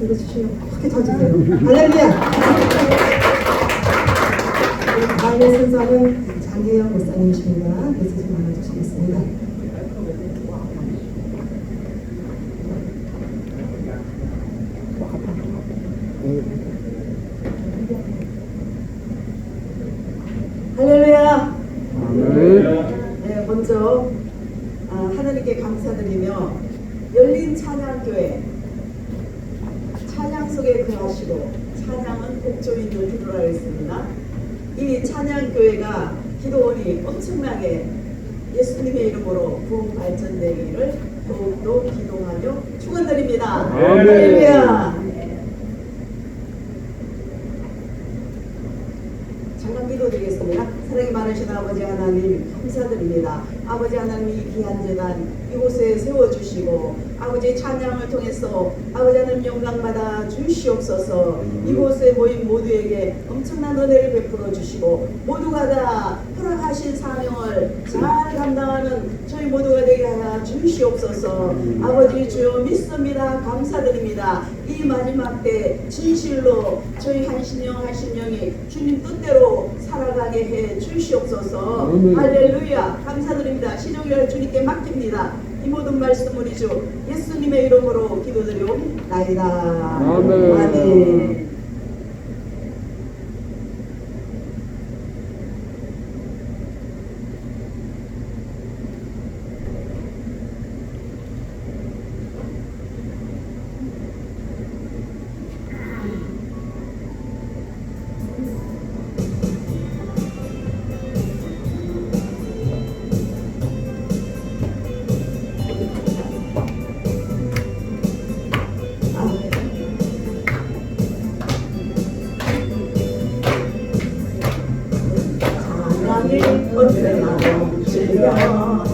들어주시면 크게 쳐주세요. 할렐루야! 다음의 순서는 장혜영 목사님이십니다. 메시지 나눠주시겠습니다. 할렐루야! 네, 먼저 하나님께 감사드리며 열린 찬양교회 찬양 속에 거하시고 찬양은 복조인도 기도라 했습니다. 이 찬양교회가 기도원이 엄청나게 예수님의 이름으로 부흥 발전되기를 더욱더 기도하며 축원드립니다. 할렐루야. 잠깐 기도드리겠습니다. 사랑이 많으신 아버지 하나님 감사드립니다. 아버지 하나님이 이 귀한 재단 이곳에 세워주시고 아버지 찬양을 통해서 아버지 하나님 영광받아 주시옵소서. 이곳에 모인 모두에게 엄청난 은혜를 베풀어 주시고 모두가 다 허락하신 사명을 잘 감당하는 저희 모두가 되게 하여 주시옵소서. 아버지 주여 믿습니다. 감사드립니다. 이 마지막 때 진실로 저희 한신영이 주님 뜻대로 살아가게 해 주시옵소서. 할렐루야. 감사드립니다. 신용을 주님께 맡깁니다. 이 모든 말씀 우리 주 예수님의 이름으로 기도드리옵나이다. 아멘. 아멘. 언제나 넘치며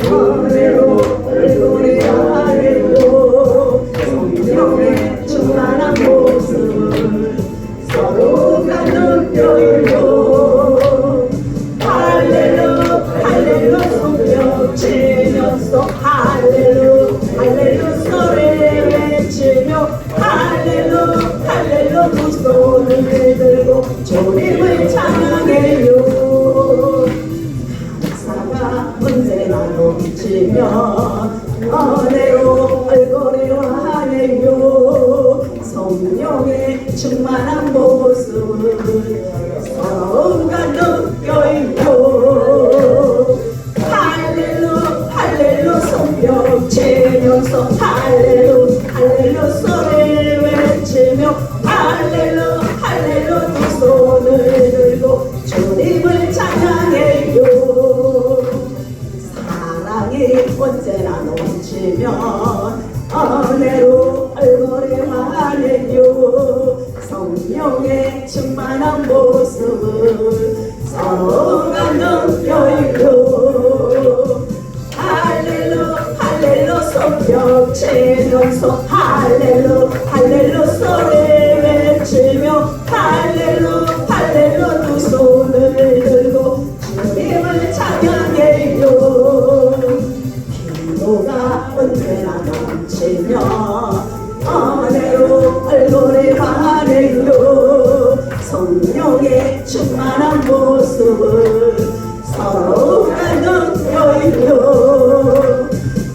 은혜로 얼굴이 하늘로 성령의 충만한 모습을 서로가 느껴요. 할렐루 할렐루 손뼉 치면서 할렐루 할렐루 소리 외치며 할렐루 할렐루 두 손을 들고 주님을 찬양해요. 언제나 넘치며 은혜로 얼굴이 환해요. 성령의 충만한 모습을 서로가 느껴요. 할렐루 할렐루 손뼉 치면서 할렐루 할렐루 소리 외치며 할렐루 할렐루 두 손을 들고 주님을 찬양해요. 언제나 넘치며 은혜로 얼굴이 환해요. 성령의 충만한 모습을 서로가 느껴요. 할렐루 할렐루 손뼉 치면서 할렐루 할렐루 소리 외치며 할렐루 할렐루 두 손을 들고 주님을 찬양해요. 기도가 언제나 넘치며 은혜로 얼굴이 환해요. 성령의 충만한 모습을 서로가 느껴요.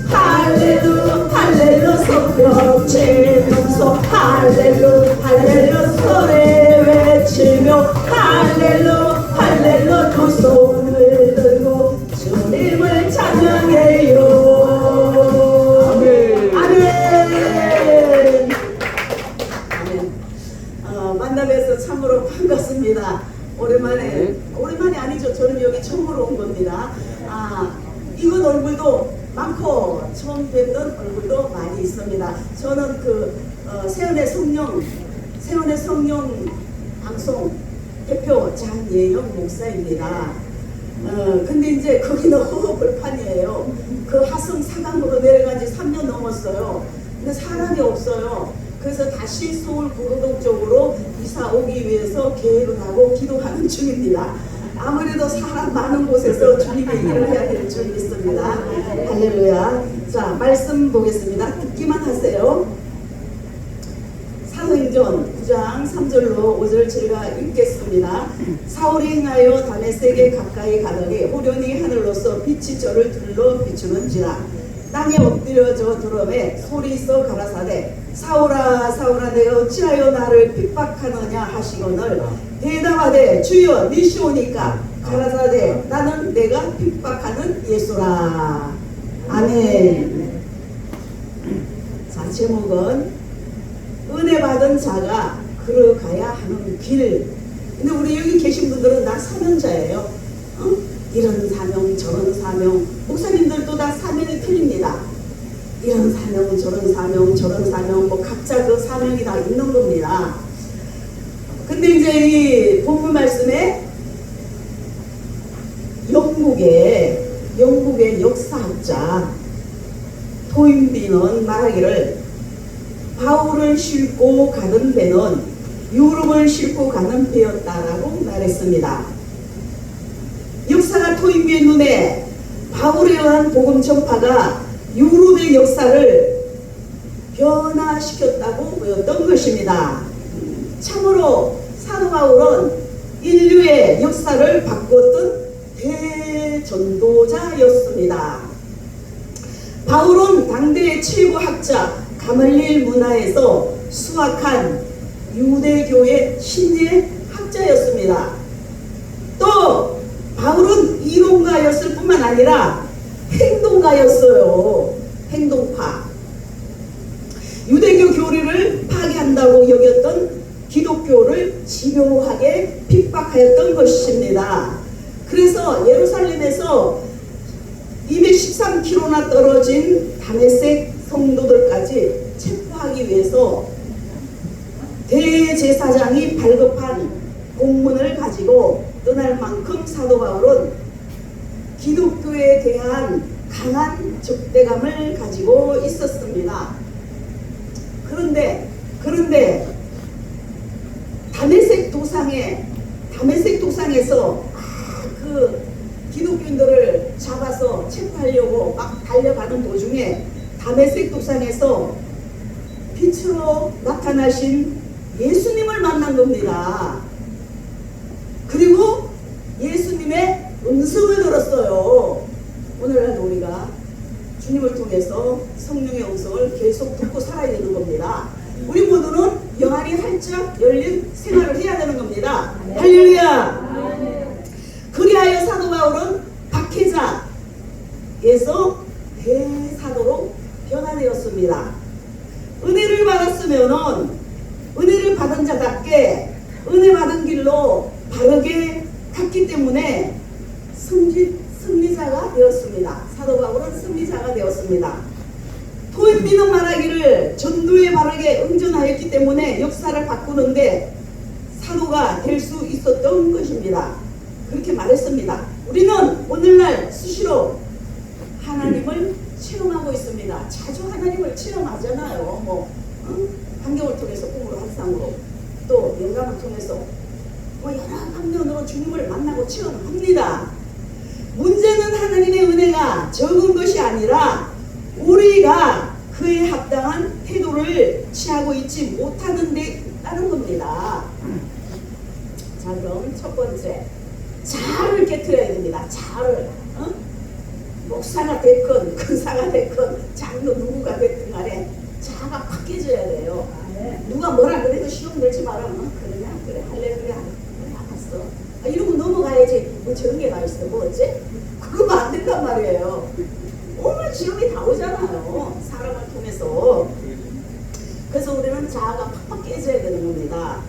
할렐루 할렐루 손뼉 치면서 할렐루 할렐루 소리 외치며 할렐루 할렐루 두 손을 들고 주님을 찬양해요. 만나뵈서 참으로 반갑습니다. 오랜만이 아니죠. 저는 여기 처음으로 온 겁니다. 이건 얼굴도 많고 처음 뵙던 얼굴도 많이 있습니다. 저는 세연의 성령 방송 대표 장예영 목사입니다. 근데 이제 거기는 허허벌판이에요. 그 하성 사강으로 내려간 지 3년 넘었어요. 근데 사람이 없어요. 그래서 다시 서울 구로동 쪽으로 이사 오기 위해서 계획을 하고 기도하는 중입니다. 아무래도 사람 많은 곳에서 주님의 일을 해야 될 줄 믿습니다. 할렐루야. 자, 말씀 보겠습니다. 듣기만 하세요. 9장 3절로 5절 제가 읽겠습니다. 사울이 행하여 다메섹에 가까이 가더니 호련히 하늘로서 빛이 저를 둘러 비추는지라. 땅에 엎드려져 들음에 소리써 가라사대 사울아 사울아 내가 어찌하여 나를 핍박하느냐 하시거늘 대답하되 주여 니시오니까 가라사대 나는 내가 핍박하는 예수라. 아멘. 자, 제목은 은혜 받은 자가 걸어가야 하는 길. 근데 우리 여기 계신 분들은 다 사명자예요. 이런 사명 저런 사명, 목사님들도 다 사명이 틀립니다. 이런 사명 저런 사명 저런 사명 뭐 각자 그 사명이 다 있는 겁니다. 근데 이제 이 본문 말씀에 영국의 역사학자 토인비는 말하기를 바울을 싣고 가는 배는 유럽을 싣고 가는 배였다라고 말했습니다. 역사가 토인비의 눈에 바울에 의한 복음 전파가 유럽의 역사를 변화시켰다고 보였던 것입니다. 참으로 사도 바울은 인류의 역사를 바꿨던 대전도자였습니다. 바울은 당대의 최고 학자 가말리엘 문화에서 수학한 유대교의 신예 학자였습니다. 또 바울은 이론가였을 뿐만 아니라 행동가였어요. 행동파. 유대교 교리를 파괴한다고 여겼던 기독교를 집요하게 핍박하였던 것입니다. 그래서 예루살렘에서 213km나 떨어진 다메섹 성도들까지 체포하기 위해서 대제사장이 발급한 공문을 가지고 떠날 만큼 사도 바울은 기독교에 대한 강한 적대감을 가지고 있었습니다. 그런데 다메섹 도상에서 그 기독교인들을 잡아서 체포하려고 막 달려가는 도중에 다메섹 도상에서 빛으로 나타나신 예수님을 만난 겁니다. 그리고 예수님의 음성을 들었어요. 오늘날 우리가 주님을 통해서 성령의 음성을 계속 듣고 살아야 되는 겁니다. 우리 모두는 영안이 활짝 열린 생활을 해야 되는 겁니다. 할렐루야. 그리하여 사도 바울은 박해자에서 대사도로 변화되었습니다. 은혜를 받았으면은 은혜를 받은 자답게 은혜 받은 길로 바르게 갔기 때문에 승리자가 되었습니다. 사도 바울은 승리자가 되었습니다. 토인비는 말하기를 전도에 바르게 응전하였기 때문에 역사를 바꾸는데 사도가 될 수 있었던 것입니다. 그렇게 말했습니다. 우리는 오늘날 수시로 하나님을 체험하고 있습니다. 자주 하나님을 체험하잖아요. 환경을 통해서 꿈으로 환상으로 또 영감을 통해서 여러 방면으로 주님을 만나고 체험합니다. 문제는 하나님의 은혜가 적은 것이 아니라 우리가 그에 합당한 태도를 취하고 있지 못하는 데 있다는 겁니다. 자, 그럼 첫 번째, 자아를 깨트려야 됩니다. 자아를. 목사가 됐건 근사가 됐건 장로 누구가 됐든 간에 자아가 확 깨져야 돼요. 누가 뭐라 그래도 시험 들지 마라. 그러냐? 그래 할래? 그래 알았어. 이러고 넘어가야지. 뭐 저런 게 다 있어. 뭐 어째? 그러면 안 된단 말이에요. 오늘 시험이 다 오잖아요. 사람을 통해서. 그래서 우리는 자아가 팍팍 깨져야 되는 겁니다.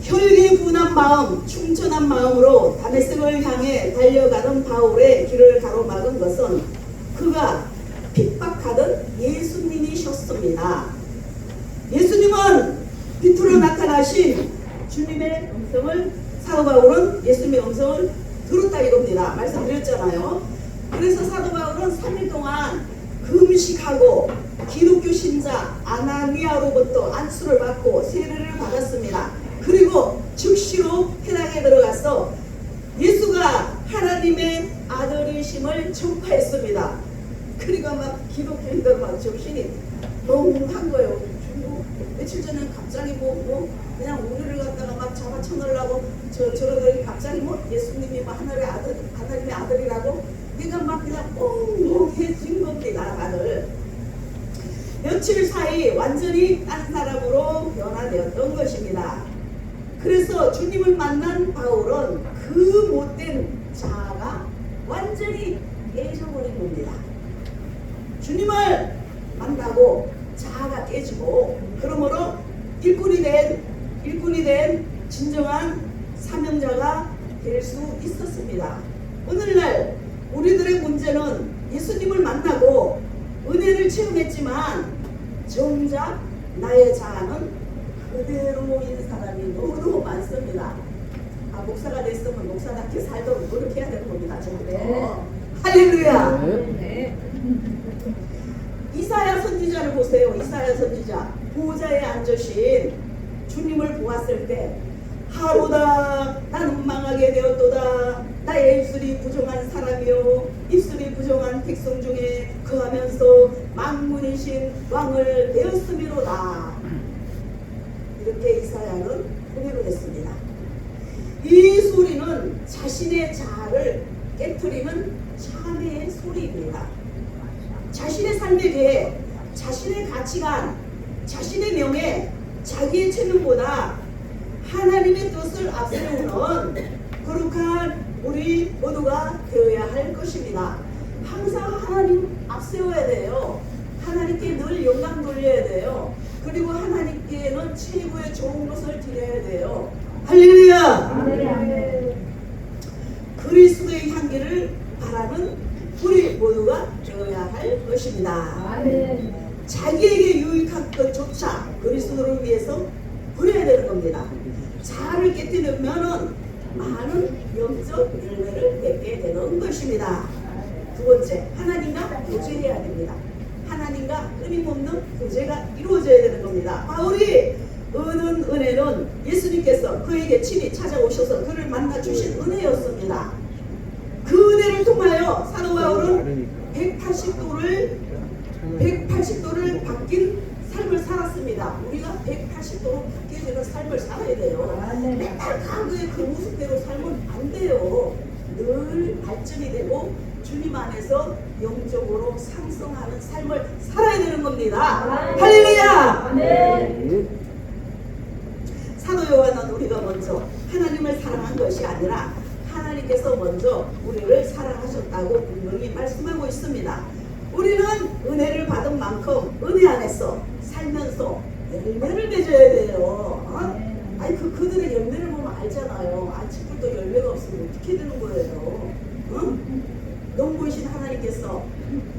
혈기분한 마음, 충천한 마음으로 다메섹을 향해 달려가던 바울의 길을 가로막은 것은 그가 핍박하던 예수님이셨습니다. 예수님은 빛으로 나타나신 주님의 음성을 사도 바울은 예수님의 음성을 들었다 이겁니다. 말씀드렸잖아요. 그래서 사도 바울은 3일 동안 금식하고 기독교 신자 아나니아로부터 안수를 받고 세례를 받았습니다. 그리고 즉시로 회당에 들어가서 예수가 하나님의 아들이심을 전파했습니다. 그리고 막 기독교인들 막 정신이 멍한 거예요. 그리고 며칠 전에 갑자기 그냥 우리를 갖다가 막 잡아쳐놓으려고 저러더니 갑자기 예수님이 하나님의 아들이라고 그러니까 막 그냥 뻥뻥해진 겁니다. 다들 며칠 사이 완전히 딴 사람으로 변화되었던 것입니다. 그래서 주님을 만난 바울은 그 못된 자아가 완전히 깨져버린 겁니다. 주님을 만나고 자아가 깨지고 그러므로 일꾼이 된 진정한 사명자가 될 수 있었습니다. 오늘날 우리들의 문제는 예수님을 만나고 은혜를 체험했지만 정작 나의 자아는 그대로인 사람이 너무 많습니다. 목사가 됐으면 목사답게 살도록 노력해야 되는 겁니다. 할렐루야. 네. 이사야 선지자를 보세요. 이사야 선지자 보좌에 앉으신 주님을 보았을 때 하로다 나는 망하게 되었도다. 나의 입술이 부정한 사람이요 입술이 부정한 백성 중에 거하면서 만군이신 왕을 되었음이로다. 이렇게 이사야는 고백을 했습니다. 이 소리는 자신의 자아를 깨트리는 참회의 소리입니다. 자신의 삶에 대해 자신의 가치관, 자신의 명예, 자기의 체면보다 하나님의 뜻을 앞세우는 거룩한 우리 모두가 되어야 할 것입니다. 항상 하나님 앞세워야 돼요. 하나님께 늘 영광 돌려야 돼요. 그리고 하나님께는 최고의 좋은 것을 드려야 돼요. 할렐루야. 그리스도의 향기를 바라는 우리 모두가 되어야 할 것입니다. 자기에게 유익한 것조차 그리스도를 위해서 버려야 되는 겁니다. 자아를 깨뜨리면은 많은 영적 열매를 맺게 되는 것입니다. 두 번째, 하나님과 교제해야 됩니다. 하나님과 끊임없는 교제가 이루어져야 되는 겁니다. 바울이 얻은 은혜는 예수님께서 그에게 친히 찾아오셔서 그를 만나 주신 은혜였습니다. 그 은혜를 통하여 사도 바울은 180도를 바뀐 삶을 살았습니다. 우리가 180도로 바뀌게 되는 삶을 살아야 돼요. 맨날 과거의 그 모습대로 살면 안 돼요. 늘 발전이 되고 주님 안에서 영적으로 상승하는 삶을 살아야 되는 겁니다. 할렐루야. 사도 요한은 우리가 먼저 하나님을 사랑한 것이 아니라 하나님께서 먼저 우리를 사랑하셨다고 분명히 말씀하고 있습니다. 우리는 은혜를 받은 만큼 은혜 안에서 살면서 열매를 맺어야 돼요. 아니 그들의 열매를 보면 알잖아요. 아직도 열매가 없으면 어떻게 되는 거예요? 농부이신 하나님께서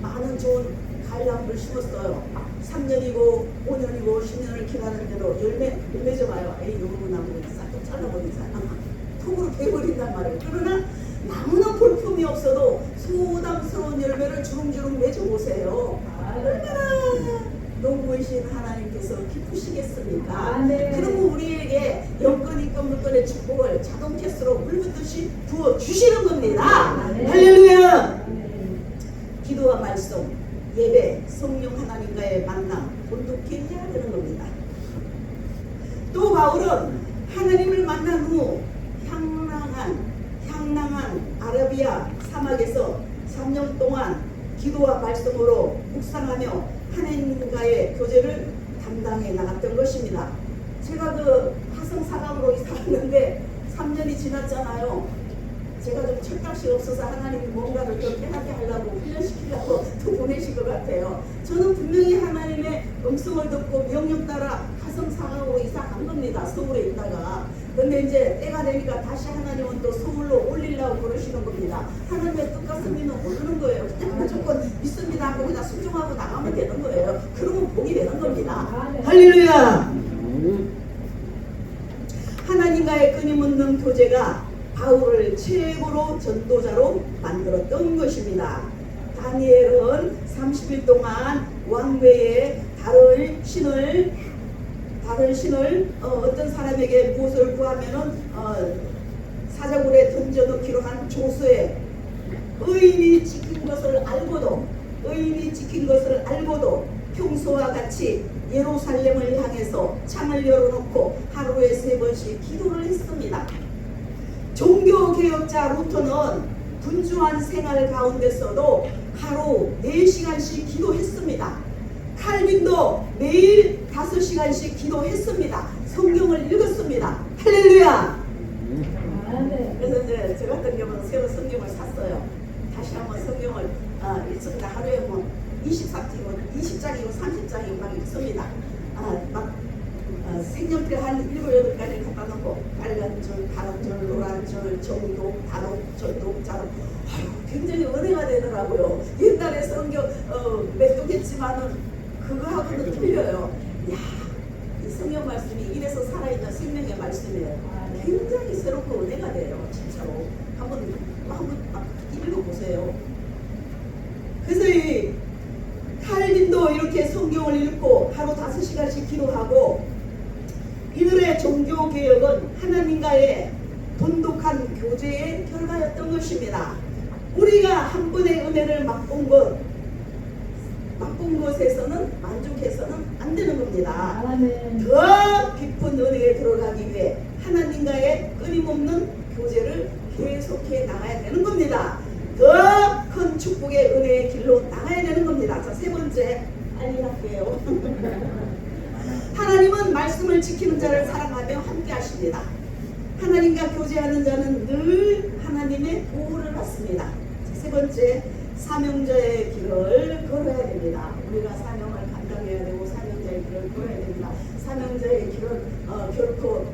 많은 좋은 갈나무를 심었어요. 3년이고 5년이고 10년을 기다리는데도 열매 맺어봐요. 에이 요런 나무는 싹둑 잘라버리잖아. 톡으로 베어버린단 말이에요. 그러나 나무는 볼품이 없어도 소담스러운 열매를 주렁주렁 맺어보세요. 얼마나 농부이신 하나님께서 기쁘시겠습니까? 그러면 우리에게 영권이과 물권의 축복을 자동 캐스로 물붓듯이 부어주시는 겁니다. 할렐루야. 기도와 말씀, 예배, 성령 하나님과의 만남 본독히 해야 되는 겁니다. 또 바울은 하나님을 만난 후 향랑한 아라비아 사막에서 3년 동안 기도와 말씀으로 묵상하며 하나님과의 교제를 담당해 나갔던 것입니다. 제가 그 화성사각으로 이사갔는데 3년이 지났잖아요. 제가 좀 철딱시 없어서 하나님이 뭔가를 더 깨닫게 하려고 훈련시키려고 또 보내신 것 같아요. 저는 분명히 하나님의 음성을 듣고 명령 따라 화성사각으로 이사간 겁니다. 서울에 있다가. 근데 이제 때가 되니까 다시 하나님은 또 서울로 올리려고 그러시는 겁니다. 하나님의 뜻과 승리는 모르는 거예요. 그냥 무조건 믿습니다 하고 그냥 순종하고 나가면 되는 거예요. 그러면 복이 되는 겁니다. 할렐루야. 하나님과의 끊임없는 교제가 바울을 최고로 전도자로 만들었던 것입니다. 다니엘은 30일 동안 왕외에 다른 신을 어떤 사람에게 무엇을 구하면은 사자굴에 던져넣기로 한 조수에 의인이 지킨 것을 알고도 평소와 같이 예루살렘을 향해서 창을 열어놓고 하루에 3번씩 기도를 했습니다. 종교개혁자 루터는 분주한 생활 가운데서도 하루 4시간씩 기도했습니다. 칼빈도 매일 5시간씩 기도했습니다. 성경을 읽었습니다. 할렐루야! 그래서 이제 저 같은 경우는 새로 성경을 샀어요. 다시 한번 성경을 읽습니다. 하루에 뭐 20장이고 30장이고 막 읽습니다. 색연필 한 7, 8가지를 갖다 놓고 빨간 절, 파란 절, 노란 절, 정독, 다독, 절독, 자독. 굉장히 은혜가 되더라고요. 옛날에 성경 맺독했지만은 그거하고는 틀려요. 이야, 이 성경 말씀이 이래서 살아있는 생명의 말씀이에요. 굉장히 새롭고 은혜가 돼요. 진짜로. 한번 읽어보세요. 그래서 이 칼빈도 이렇게 성경을 읽고 하루 5시간씩 기도하고, 이들의 종교개혁은 하나님과의 돈독한 교제의 결과였던 것입니다. 우리가 한 번의 은혜를 맛본 것에서는 만족해서는 안 되는 겁니다. 더 깊은 은혜에 들어가기 위해 하나님과의 끊임없는 교제를 계속해 나가야 되는 겁니다. 더 큰 축복의 은혜의 길로 나가야 되는 겁니다. 자, 3번째 빨리 할게요. 하나님은 말씀을 지키는 자를 사랑하며 함께 하십니다. 하나님과 교제하는 자는 늘 하나님의 보호를 받습니다. 자, 3번째, 사명자의 길을 걸어야 됩니다. 우리가 사명을 감당해야 되고 사명자의 길을 걸어야 됩니다. 사명자의 길은 결코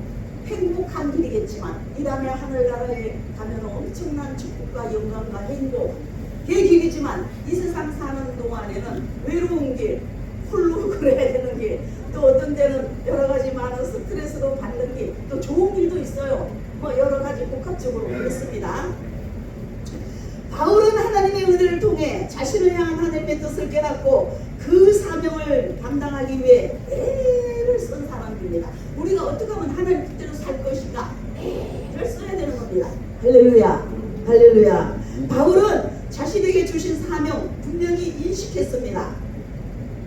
행복한 길이겠지만 이 다음에 하늘나라에 가면 엄청난 축복과 영광과 행복의 길이지만 이 세상 사는 동안에는 외로운 길, 홀로 걸어야 되는 길, 또 어떤 데는 여러 가지 많은 스트레스로 받는 길, 또 좋은 길도 있어요. 뭐 여러 가지 복합적으로 그렇습니다. 바울은 하나님의 은혜를 통해 자신을 향한 하나님의 뜻을 깨닫고 그 사명을 감당하기 위해 애를 쓴 사람입니다. 우리가 어떻게 하면 하나님 뜻대로 살 것인가 애를 써야 되는 겁니다. 할렐루야, 할렐루야. 바울은 자신에게 주신 사명 분명히 인식했습니다.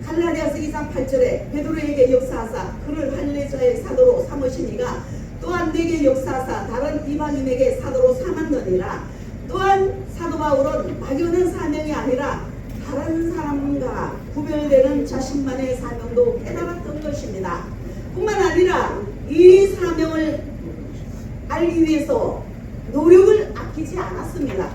갈라디아서 2장 8절에 베드로에게 역사하사 그를 할례자의 사도로 삼으시니가 또한 내게 역사하사 다른 이방인에게 사도로 삼았느니라. 또한 사도 바울은 막연한 사명이 아니라 다른 사람과 구별되는 자신만의 사명도 깨달았던 것입니다. 뿐만 아니라 이 사명을 알기 위해서 노력을 아끼지 않았습니다.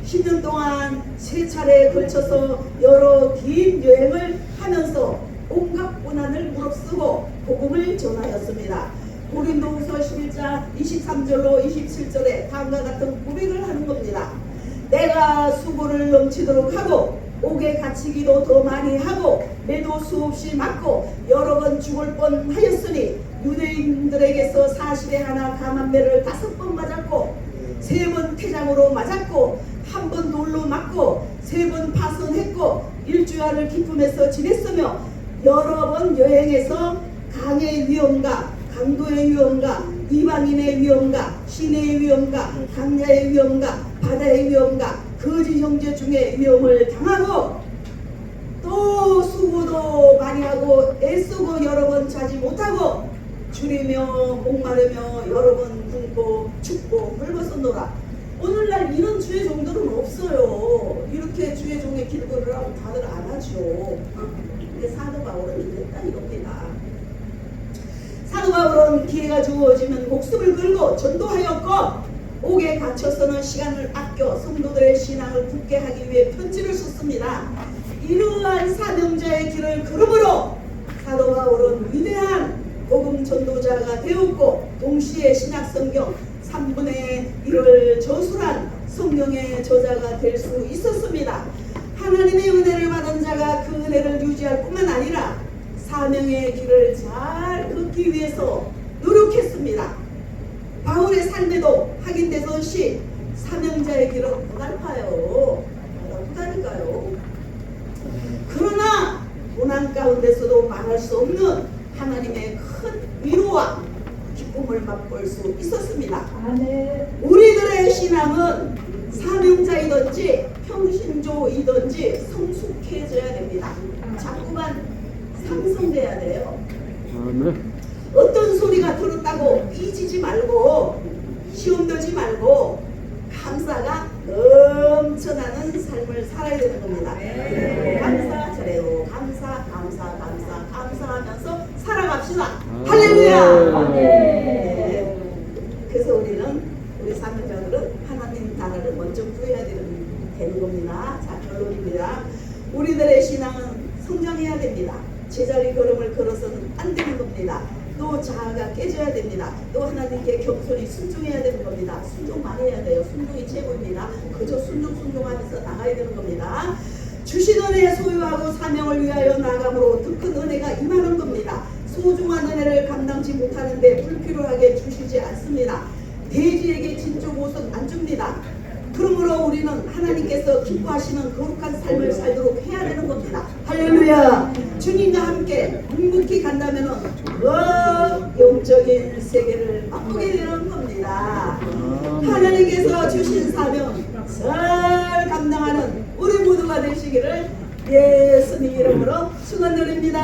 10년 동안 3차례에 걸쳐서 여러 긴 여행을 하면서 온갖 고난을 무릅쓰고 복음을 전하였습니다. 고린도후서 11장 23절로 27절에 다음과 같은 고백을 하는 겁니다. 내가 수고를 넘치도록 하고 옥에 갇히기도 더 많이 하고 매도 수없이 맞고 여러 번 죽을 뻔하였으니 유대인들에게서 40에 하나 감한 매를 5번 맞았고 3번 태장으로 맞았고 1번 돌로 맞고 3번 파손했고 일주일을 기쁨에서 지냈으며 여러 번 여행해서 강의 위험과 강도의 위험과 이방인의 위험과 시내의 위험과 강야의 위험과 바다의 위험과 거짓 형제 중에 위험을 당하고 또 수고도 많이 하고 애쓰고 여러 번 자지 못하고 줄이며 목마르며 여러 번 굶고 춥고 헐벗었노라. 오늘날 이런 주의 종들은 없어요. 이렇게 주의 종의 길거리를 하고 다들 안 하죠. 근데 사도 바울은 이랬다 이겁니다. 사도 바울은 기회가 주어지면 목숨을 걸고 전도하였고 옥에 갇혀서는 시간을 아껴 성도들의 신앙을 굳게 하기 위해 편지를 썼습니다. 이러한 사명자의 길을 걸음으로 사도 바울은 위대한 복음 전도자가 되었고 동시에 신약성경 3분의 1을 저술한 성경의 저자가 될 수 있었습니다. 하나님의 은혜를 받은 자가 그 은혜를 유지할 뿐만 아니라 사명의 길을 잘 걷기 위해서 노력했습니다. 바울의 삶에도 확인되듯이 사명자의 길은 고달파요. 고달프다니까요. 그러나 고난 가운데서도 말할 수 없는 하나님의 큰 위로와 기쁨을 맛볼 수 있었습니다. 아멘. 우리들의 신앙은 사명자이든지 평신조이든지 성숙해져야 됩니다. 자꾸만 상승돼야 돼요. 어떤 소리가 들었다고 삐지지 말고 시험 들지 말고 감사가 넘쳐나는 삶을 살아야 되는 겁니다. 감사 잘해요. 감사하면서 살아갑시다. 할렐루야. 네. 그래서 우리 사명자들은 하나님 나라를 먼저 구해야 되는 겁니다. 자, 결론입니다. 우리들의 신앙은 성장해야 됩니다. 제자리 걸음을 걸어서는 안 되는 겁니다. 또 자아가 깨져야 됩니다. 또 하나님께 겸손히 순종해야 되는 겁니다. 순종만 해야 돼요. 순종이 최고입니다. 그저 순종하면서 나가야 되는 겁니다. 주신 은혜 소유하고 사명을 위하여 나아감으로 더 큰 은혜가 임하는 겁니다. 소중한 은혜를 감당치 못하는데 불필요하게 주시지 않습니다. 돼지에게 진쪽 옷은 안 줍니다. 그러므로 우리는 하나님께서 기뻐하시는 거룩한 삶을 살도록 해야 되는 겁니다. 할렐루야. 주님과 함께 묵묵히 간다면 영적인 세계를 맛보게 되는 겁니다. 하나님께서 주신 사명 잘 감당하는 우리 모두가 되시기를 예수님 이름으로 축원드립니다.